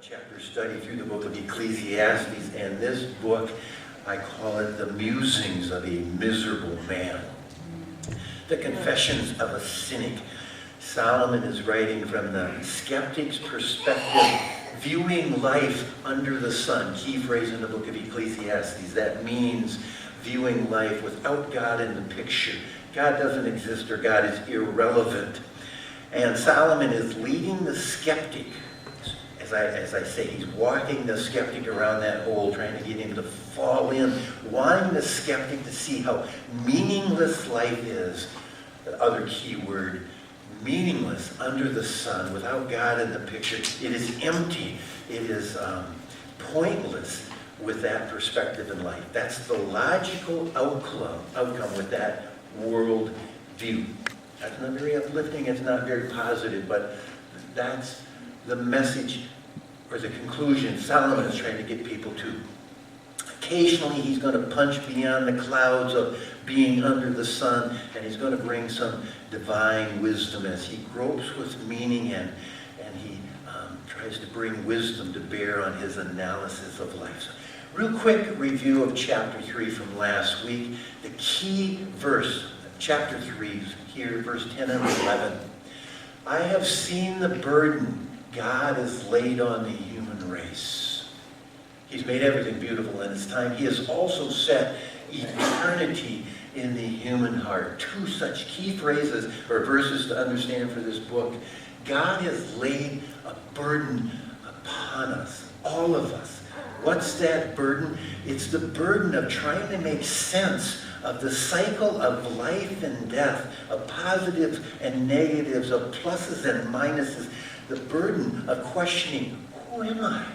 chapter study through the book of Ecclesiastes, and this book, I call it the musings of a miserable man. The confessions of a cynic. Solomon is writing from the skeptic's perspective, viewing life under the sun. Key phrase in the book of Ecclesiastes. That means viewing life without God in the picture. God doesn't exist, or God is irrelevant. And Solomon is leading the skeptic. As I say, he's walking the skeptic around that hole, trying to get him to fall in, wanting the skeptic to see how meaningless life is. The other key word, meaningless under the sun, without God in the picture. It is empty. It is pointless with that perspective in life. That's the logical outcome with that world view. That's not very uplifting. It's not very positive, but that's the message or the conclusion Solomon is trying to get people to. Occasionally, he's going to punch beyond the clouds of being under the sun, and he's going to bring some divine wisdom as he gropes with meaning and he tries to bring wisdom to bear on his analysis of life. So, real quick review of chapter 3 from last week. The key verse, chapter 3, here, verse 10 and 11. I have seen the burden God has laid on the human race. He's made everything beautiful in its time. He has also set eternity in the human heart. Two such key phrases or verses to understand for this book. God has laid a burden upon us, all of us. What's that burden? It's the burden of trying to make sense of the cycle of life and death, of positives and negatives, of pluses and minuses. The burden of questioning, who am I?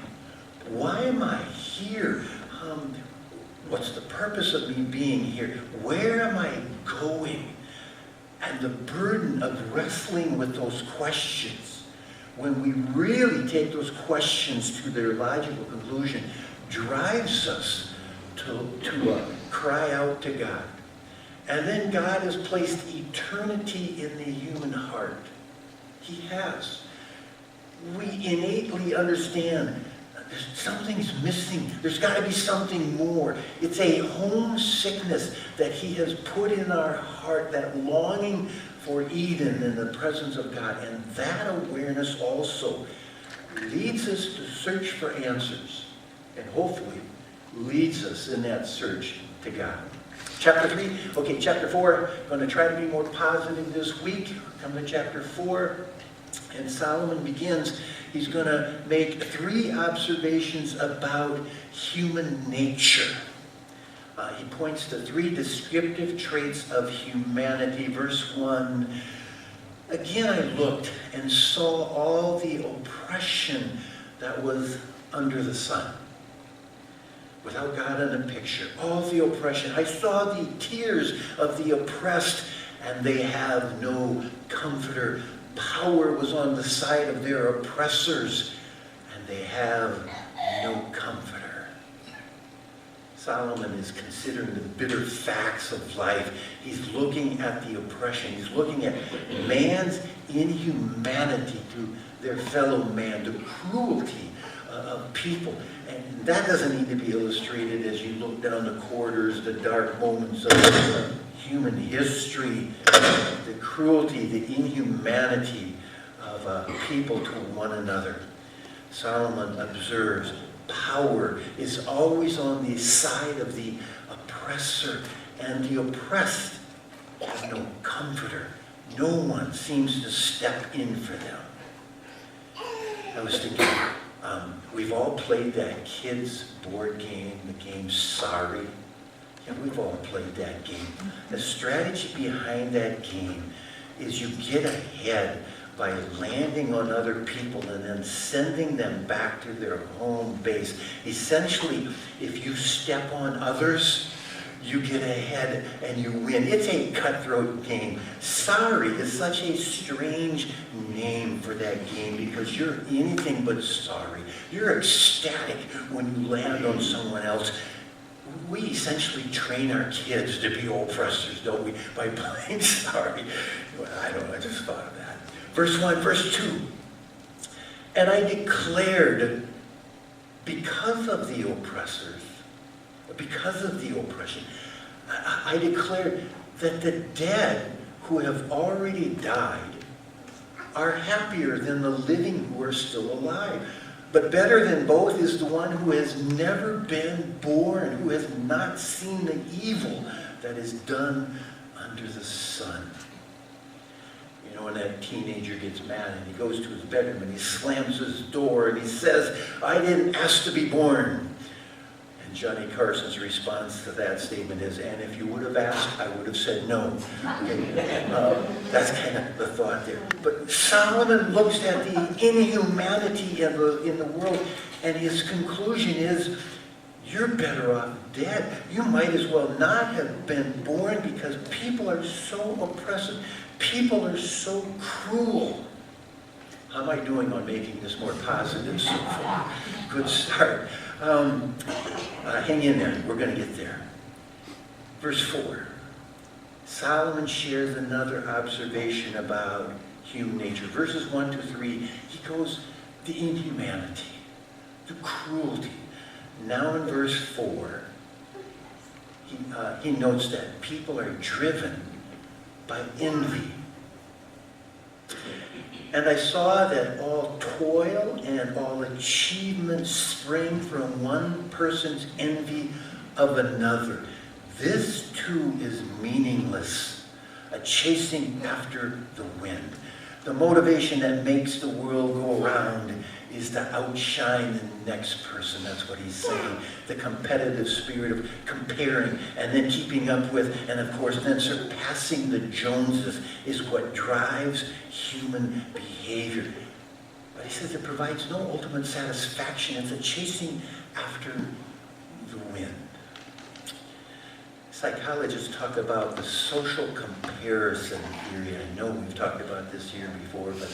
Why am I here? What's the purpose of me being here? Where am I going? And the burden of wrestling with those questions, when we really take those questions to their logical conclusion, drives us to cry out to God. And then God has placed eternity in the human heart. He has. We innately understand something's missing. There's got to be something more. It's a homesickness that he has put in our heart, that longing for Eden in the presence of God. And that awareness also leads us to search for answers, and hopefully leads us in that search to God. Chapter 3, okay, chapter 4, going to try to be more positive this week. Come to chapter 4, and Solomon begins. He's going to make 3 observations about human nature. He points to 3 descriptive traits of humanity. Verse 1, again I looked and saw all the oppression that was under the sun. Without God in the picture, all the oppression. I saw the tears of the oppressed, and they have no comforter. Power was on the side of their oppressors, and they have no comforter. Solomon is considering the bitter facts of life. He's looking at the oppression. He's looking at man's inhumanity to their fellow man, the cruelty of people. And that doesn't need to be illustrated as you look down the corridors, the dark moments of human history, the cruelty, the inhumanity of people to one another. Solomon observes power is always on the side of the oppressor, and the oppressed have no comforter. No one seems to step in for them. I was thinking, we've all played that kids' board game, the game Sorry. Yeah, we've all played that game. The strategy behind that game is you get ahead by landing on other people and then sending them back to their home base. Essentially, if you step on others, you get ahead and you win. It's a cutthroat game. Sorry is such a strange name for that game because you're anything but sorry. You're ecstatic when you land on someone else. We essentially train our kids to be oppressors, don't we? By playing sorry. Well, I don't know, I just thought of that. Verse 1, verse 2. And I declared because of the oppressors, because of the oppression, I declare that the dead who have already died are happier than the living who are still alive. But better than both is the one who has never been born, who has not seen the evil that is done under the sun. You know, when that teenager gets mad and he goes to his bedroom and he slams his door and he says, "I didn't ask to be born." And Johnny Carson's response to that statement is, "And if you would have asked, I would have said no." Okay? That's kind of the thought there. But Solomon looks at the inhumanity in the world, and his conclusion is, you're better off dead. You might as well not have been born, because people are so oppressive. People are so cruel. How am I doing on making this more positive so far? Good start. Hang in there. We're going to get there. Verse 4. Solomon shares another observation about human nature. Verses 1 to 3, he goes, the inhumanity, the cruelty. Now in verse 4, he notes that people are driven by envy. And I saw that all toil and all achievement spring from one person's envy of another. This too is meaningless, a chasing after the wind. The motivation that makes the world go around is to outshine the next person. That's what he's saying. The competitive spirit of comparing and then keeping up with, and of course then surpassing the Joneses is what drives human behavior. But he says it provides no ultimate satisfaction. It's a chasing after the wind. Psychologists talk about the social comparison theory. I know we've talked about this here before, but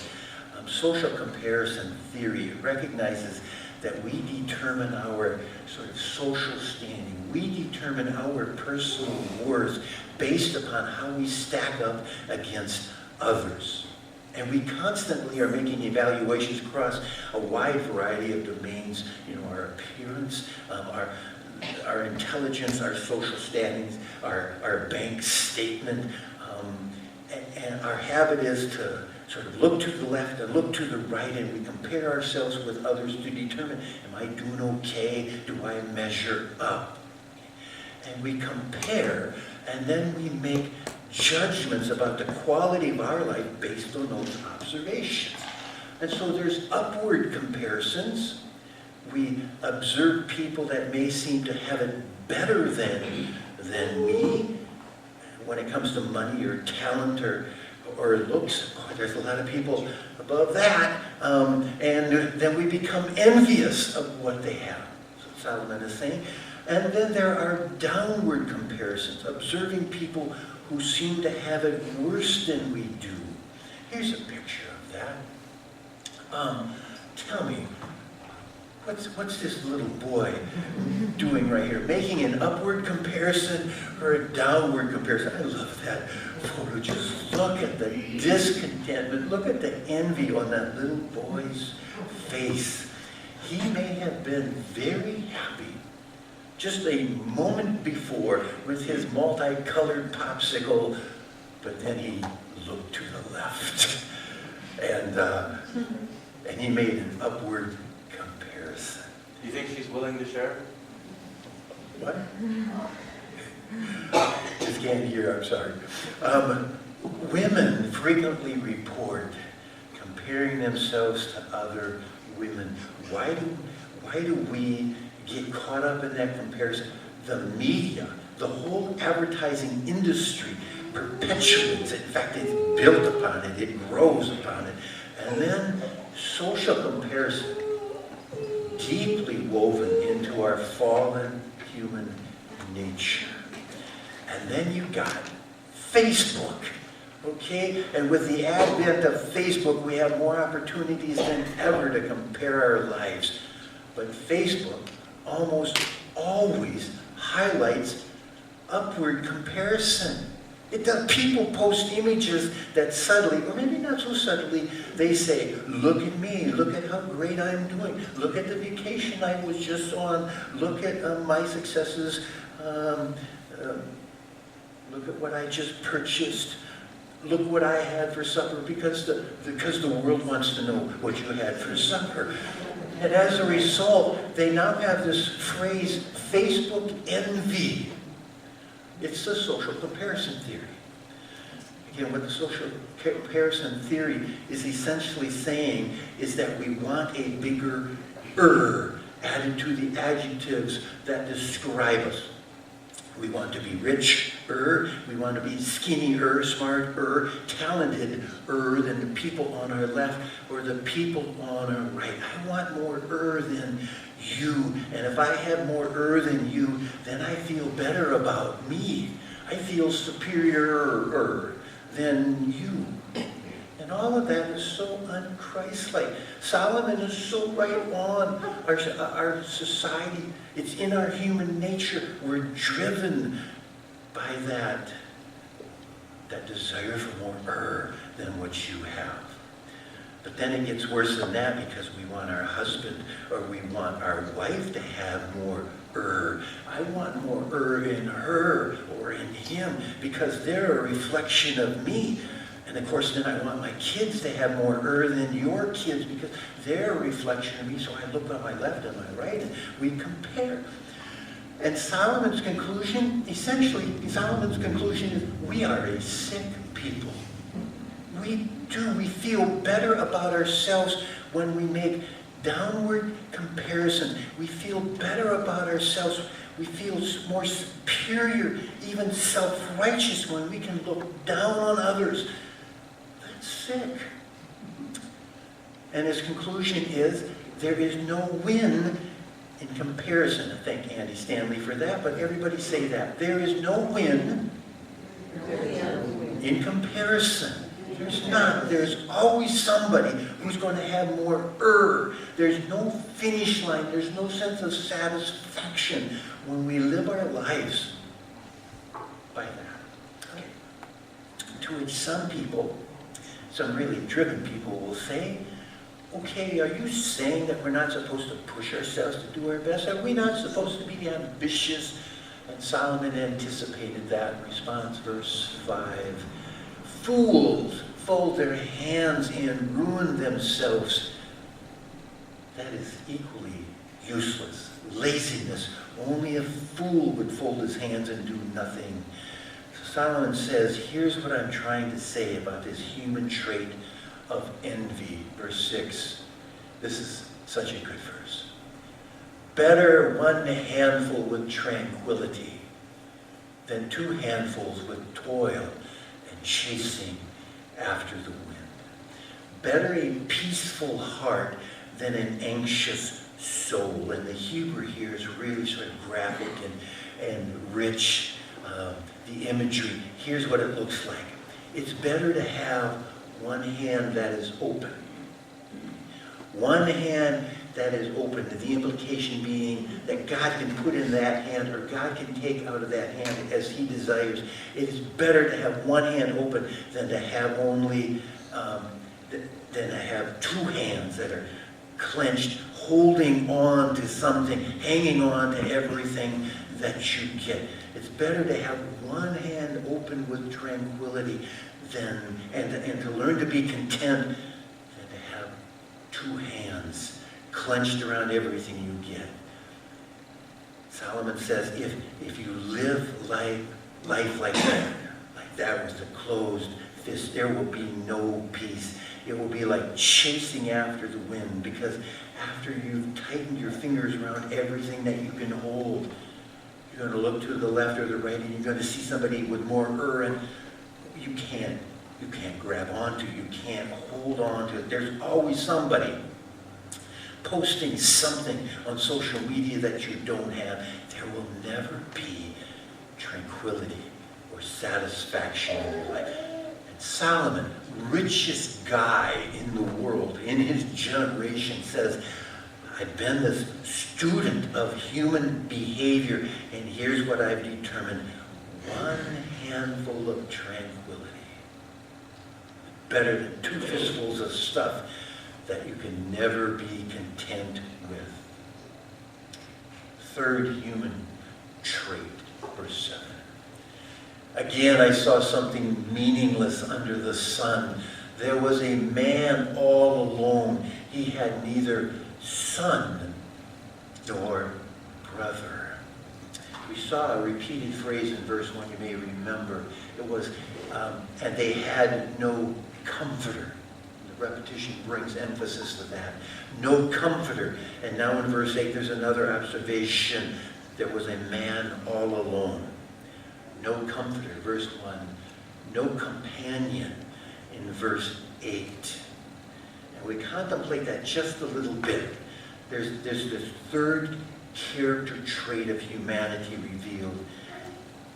social comparison theory recognizes that we determine our sort of social standing. We determine our personal worth based upon how we stack up against others. And we constantly are making evaluations across a wide variety of domains. You know, our appearance, our intelligence, our social standings, our bank statement, and our habit is to sort of look to the left and look to the right, and we compare ourselves with others to determine, am I doing okay? Do I measure up? And we compare, and then we make judgments about the quality of our life based on those observations. And so there's upward comparisons. We observe people that may seem to have it better than we when it comes to money or talent or looks. Boy, there's a lot of people above that. And then we become envious of what they have. So Solomon is saying. And then there are downward comparisons, observing people who seem to have it worse than we do. Here's a picture of that. Tell me, what's this little boy doing right here? Making an upward comparison or a downward comparison? I love that photo. Just look at the discontentment. Look at the envy on that little boy's face. He may have been very happy just a moment before with his multicolored popsicle, but then he looked to the left and he made an upward comparison. Do you think she's willing to share? What? Just can't hear, I'm sorry. Women frequently report comparing themselves to other women. Why do we get caught up in that comparison? The media, the whole advertising industry perpetuates it. In fact, it's built upon it. It grows upon it. And then social comparison, deeply woven into our fallen human nature. And then you got Facebook, okay? And with the advent of Facebook, we have more opportunities than ever to compare our lives. But Facebook almost always highlights upward comparison. It does. People post images that subtly, or maybe not so subtly, they say, look at me, look at how great I'm doing, look at the vacation I was just on, look at my successes, look at what I just purchased, look what I had for supper, because the world wants to know what you had for supper. And as a result, they now have this phrase, Facebook envy. It's the social comparison theory. Again, what the social comparison theory is essentially saying is that we want a bigger added to the adjectives that describe us. We want to be rich-er, we want to be skinny-er, smart-er, talented-er than the people on our left or the people on our right. I want more-er than you, and if I have more-er than you, then I feel better about me. I feel superior-er than you. And all of that is so un-Christ-like. Solomon is so right on our society. It's in our human nature. We're driven by that desire for more than what you have. But then it gets worse than that, because we want our husband or we want our wife to have more I want more in her or in him, because they're a reflection of me. And of course, then I want my kids to have more than your kids, because they're a reflection of me. So I look on my left and my right, and we compare. And Solomon's conclusion, essentially, is we are a sick people. We feel better about ourselves when we make downward comparisons. We feel better about ourselves. We feel more superior, even self-righteous, when we can look down on others. That's sick. And his conclusion is, there is no win in comparison. Thank Andy Stanley for that, but everybody say that. There is no win in comparison. There's not. There's always somebody who's going to have more There's no finish line. There's no sense of satisfaction when we live our lives by that. Okay. To which some people, some really driven people, will say, okay, are you saying that we're not supposed to push ourselves to do our best? Are we not supposed to be ambitious? And Solomon anticipated that response, verse 5. Fools fold their hands and ruin themselves. That is equally useless. Laziness. Only a fool would fold his hands and do nothing. So Solomon says, here's what I'm trying to say about this human trait of envy. Verse 6. This is such a good verse. Better one handful with tranquility than 2 handfuls with toil and chasing after the wind. Better a peaceful heart than an anxious soul. And the Hebrew here is really sort of graphic and rich. The imagery, here's what it looks like. It's better to have one hand that is open. One hand that is open. The implication being that God can put in that hand, or God can take out of that hand as he desires. It is better to have one hand open than to have only, than to have 2 hands that are clenched, holding on to something, hanging on to everything that you get. It's better to have one hand open with tranquility and to learn to be content than to have 2 hands clenched around everything you get. Solomon says, if you live life like that with a closed fist, there will be no peace. It will be like chasing after the wind, because after you've tightened your fingers around everything that you can hold, you're going to look to the left or the right, and you're going to see somebody with more and you can't grab onto, you can't hold on to it. There's always somebody posting something on social media that you don't have. There will never be tranquility or satisfaction in your life. And Solomon, richest guy in the world, in his generation, says, I've been this student of human behavior, and here's what I've determined. one handful of tranquility. Better than two fistfuls of stuff that you can never be content with. Third human trait, verse 7. Again, I saw something meaningless under the sun. There was a man all alone. He had neither son nor brother. We saw a repeated phrase in verse 1 you may remember. It was, and they had no comforter. The repetition brings emphasis to that. No comforter. And now in verse 8 there's another observation. There was a man all alone. No comforter, verse 1. No companion in verse 8. And we contemplate that just a little bit. There's this third character trait of humanity revealed,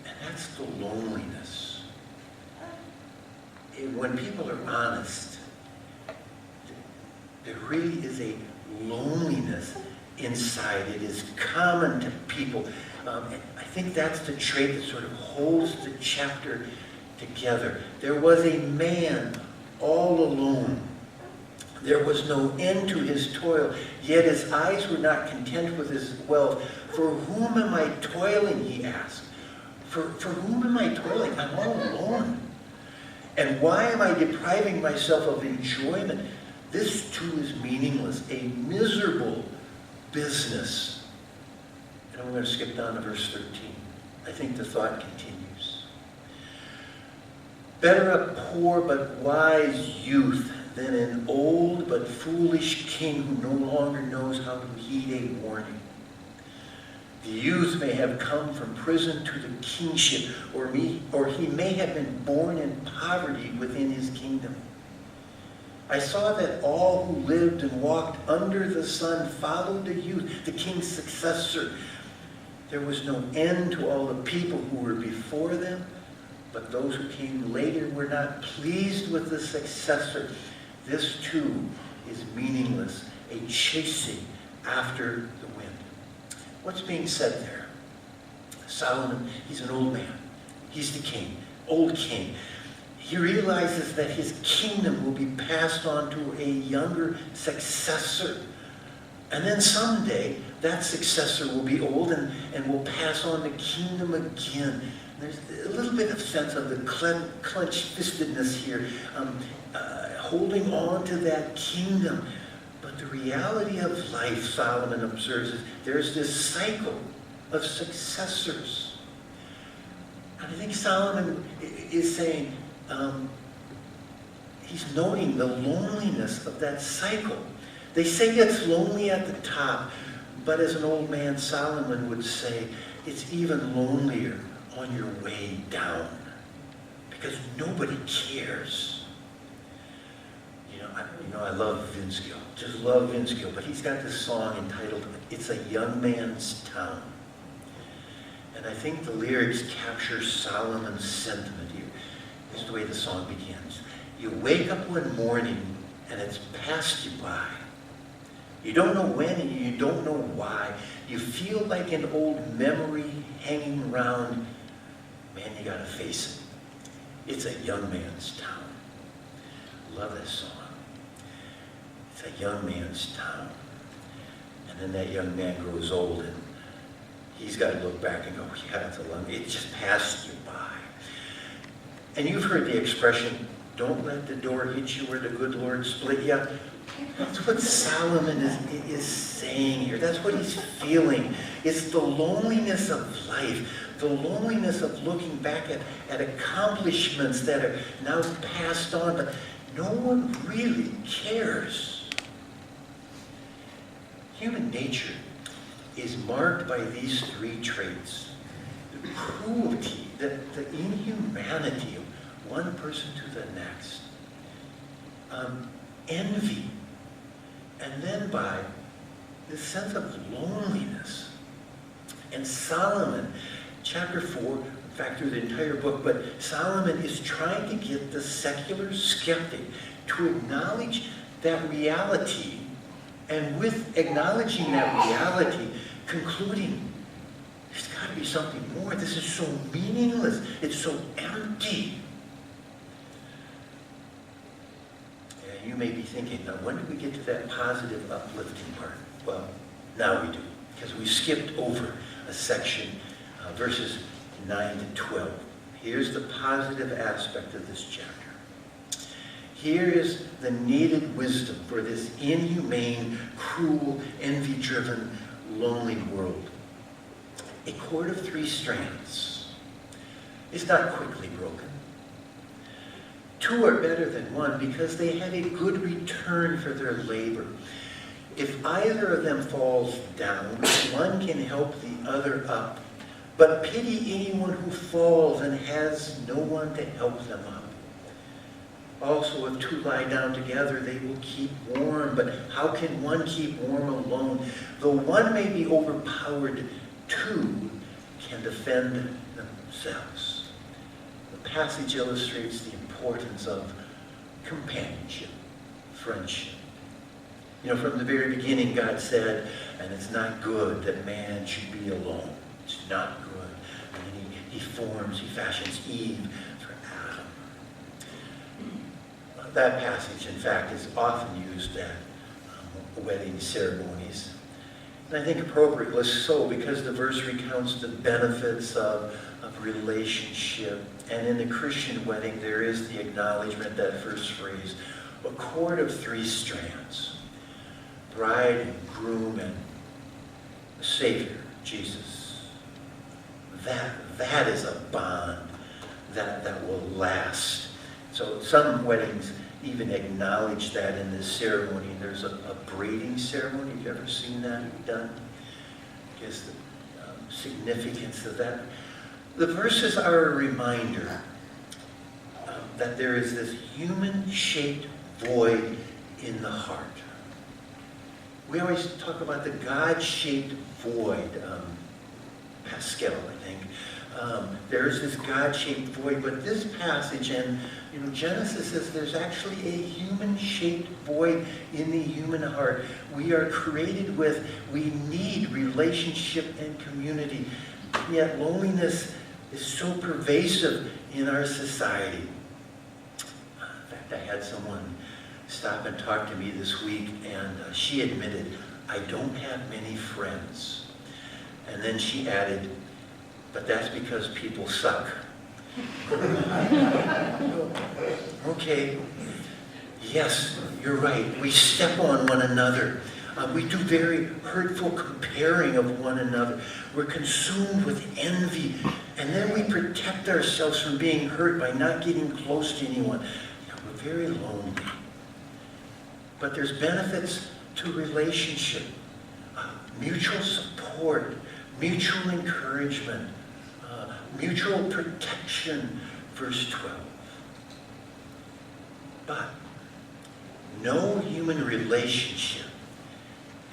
and that's the loneliness. When people are honest, there really is a loneliness inside. It is common to people. And I think that's the trait that sort of holds the chapter together. There was a man all alone. There was no end to his toil, yet his eyes were not content with his wealth. For whom am I toiling, he asked. For whom am I toiling? I'm all alone. And why am I depriving myself of enjoyment? This too is meaningless, a miserable business. And I'm going to skip down to verse 13. I think the thought continues. Better a poor but wise youth than an old but foolish king who no longer knows how to heed a warning. The youth may have come from prison to the kingship, or he may have been born in poverty within his kingdom. I saw that all who lived and walked under the sun followed the youth, the king's successor. There was no end to all the people who were before them, but those who came later were not pleased with the successor. This too is meaningless, a chasing after the wind. What's being said there? Solomon, he's an old man. He's the king, old king. He realizes that his kingdom will be passed on to a younger successor. And then someday, that successor will be old and will pass on the kingdom again. There's a little bit of sense of the clenched fistedness here, holding on to that kingdom. But the reality of life, Solomon observes, is there's this cycle of successors. And I think Solomon is saying, he's noting the loneliness of that cycle. They say it's lonely at the top, but as an old man, Solomon would say, it's even lonelier on your way down, because nobody cares. I love Vince Gill, just love Vince Gill, but he's got this song entitled, It's a Young Man's Town. And I think the lyrics capture Solomon's sentiment here. This is the way the song begins. You wake up one morning and it's passed you by. You don't know when and you don't know why. You feel like an old memory hanging around. Man, you gotta face it. It's a young man's town. Love this song. It's a young man's town. And then that young man grows old and he's got to look back and go, yeah, it just passed you by. And you've heard the expression, don't let the door hit you where the good Lord split you. That's what Solomon is saying here. That's what he's feeling. It's the loneliness of life, the loneliness of looking back at accomplishments that are now passed on, but no one really cares. Human nature is marked by these three traits. The cruelty, the inhumanity of one person to the next. Envy. And then by this sense of loneliness. And Solomon, chapter 4, in fact through the entire book, but Solomon is trying to get the secular skeptic to acknowledge that reality, and with acknowledging that reality, concluding, there's got to be something more. This is so meaningless. It's so empty. And you may be thinking, now when did we get to that positive, uplifting part? Well, now we do, because we skipped over a section, verses 9 to 12. Here's the positive aspect of this chapter. Here is the needed wisdom for this inhumane, cruel, envy-driven, lonely world. A cord of 3 strands is not quickly broken. 2 are better than 1 because they have a good return for their labor. If either of them falls down, one can help the other up. But pity anyone who falls and has no one to help them up. Also, if 2 lie down together, they will keep warm. But how can one keep warm alone? Though one may be overpowered, 2 can defend themselves. The passage illustrates the importance of companionship, friendship. You know, from the very beginning, God said, and it's not good that man should be alone. It's not good. And then he fashions Eve for Adam. That passage, in fact, is often used at wedding ceremonies. And I think appropriately so, because the verse recounts the benefits of relationship. And in the Christian wedding, there is the acknowledgement, that first phrase, a cord of 3 strands. Bride and groom and the Savior, Jesus. That is a bond that will last. So some weddings even acknowledge that in this ceremony. There's a braiding ceremony. Have you ever seen that done? I guess the significance of that. The verses are a reminder that there is this human-shaped void in the heart. We always talk about the God-shaped void. Pascal, I think. There's this God-shaped void, but this passage and Genesis says there's actually a human-shaped void in the human heart. We are created with, we need relationship and community. And yet loneliness is so pervasive in our society. In fact, I had someone stop and talk to me this week, and she admitted, I don't have many friends. And then she added, but that's because people suck. Okay, yes, you're right. We step on one another. We do very hurtful comparing of one another. We're consumed with envy. And then we protect ourselves from being hurt by not getting close to anyone. We're very lonely. But there's benefits to relationship. Mutual support, mutual encouragement, mutual protection, verse 12. But no human relationship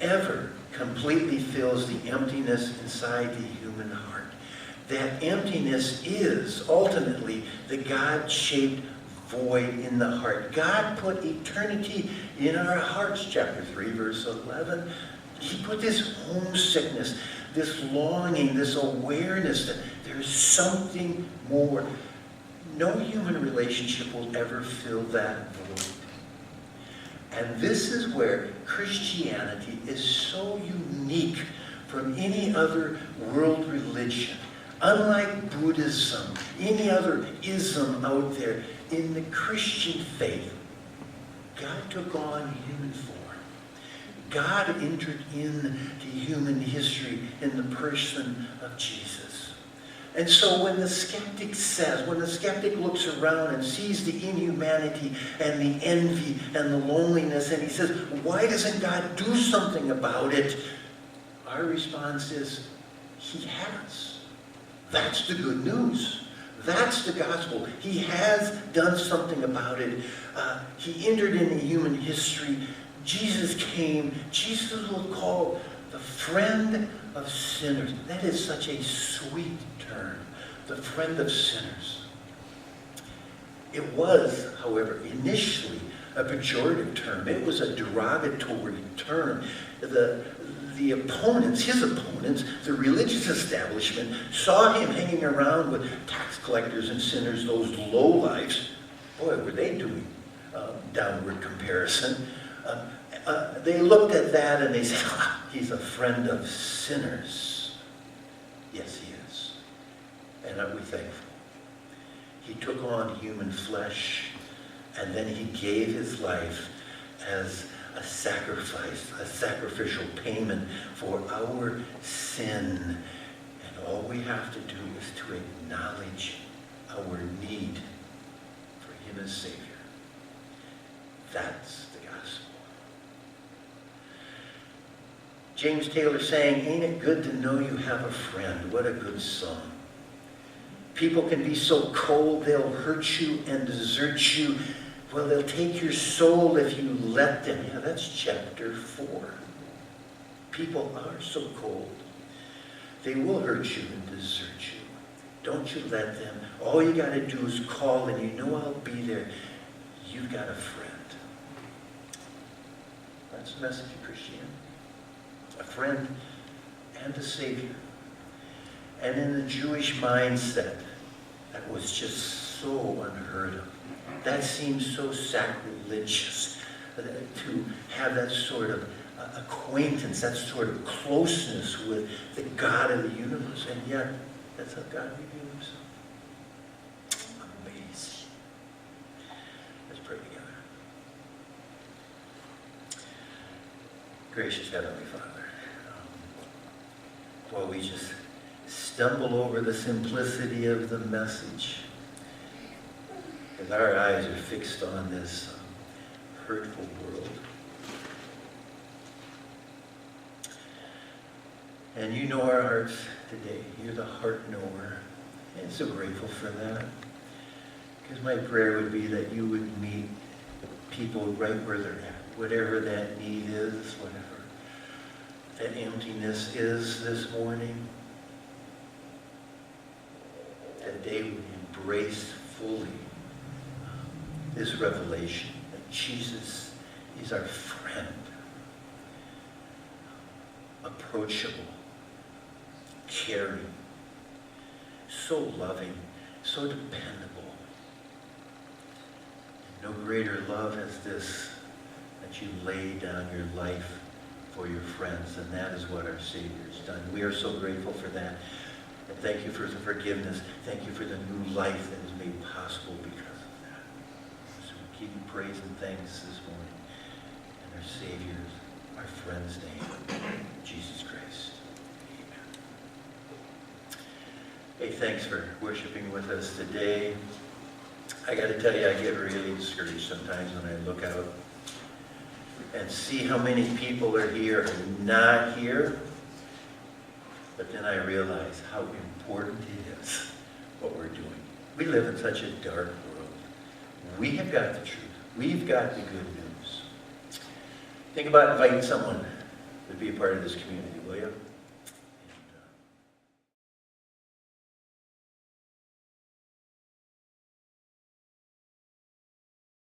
ever completely fills the emptiness inside the human heart. That emptiness is ultimately the God-shaped void in the heart. God put eternity in our hearts, chapter 3, verse 11. He put this homesickness, this longing, this awareness that there's something more. No human relationship will ever fill that void. And this is where Christianity is so unique from any other world religion. Unlike Buddhism, any other ism out there, in the Christian faith, God took on human form. God entered into human history in the person of Jesus. And so when the skeptic says, when the skeptic looks around and sees the inhumanity and the envy and the loneliness, and he says, why doesn't God do something about it? Our response is, he has. That's the good news. That's the gospel. He has done something about it. He entered into human history. Jesus came. Jesus was called the friend of sinners. That is such a sweet term. The friend of sinners. It was, however, initially a pejorative term. It was a derogatory term. The opponents, his opponents, the religious establishment, saw him hanging around with tax collectors and sinners, those lowlifes. Boy, were they doing downward comparison. They looked at that and they said, he's a friend of sinners. Yes, he is. And are we thankful? He took on human flesh, and then he gave his life as a sacrifice, a sacrificial payment for our sin. And all we have to do is to acknowledge our need for him as Savior. That's the gospel. James Taylor sang, "Ain't it good to know you have a friend?" What a good song. People can be so cold, they'll hurt you and desert you. Well, they'll take your soul if you let them. Yeah, that's chapter 4. People are so cold. They will hurt you and desert you. Don't you let them. All you got to do is call, and you know I'll be there. You've got a friend. That's the message of Christianity. A friend and a Savior. And in the Jewish mindset, that was just so unheard of. That seems so sacrilegious to have that sort of acquaintance, that sort of closeness with the God of the universe. And yet, that's how God revealed himself. Amazing. Let's pray together. Gracious Heavenly Father, while we just stumble over the simplicity of the message, as our eyes are fixed on this hurtful world. And you know our hearts today. You're the heart knower. And so grateful for that. Because my prayer would be that you would meet people right where they're at. Whatever that need is, whatever that emptiness is this morning. That they would embrace fully this revelation that Jesus is our friend, approachable, caring, so loving, so dependable. And no greater love as this, that you lay down your life for your friends, and that is what our Savior has done. We are so grateful for that. And thank you for the forgiveness. Thank you for the new life that is made possible because of that. So we give you praise and thanks this morning. In our Savior's, our friend's name, Jesus Christ. Amen. Hey, thanks for worshiping with us today. I got to tell you, I get really discouraged sometimes when I look out and see how many people are here and not here. But then I realize how important it is what we're doing. We live in such a dark world. We have got the truth. We've got the good news. Think about inviting someone to be a part of this community, will you?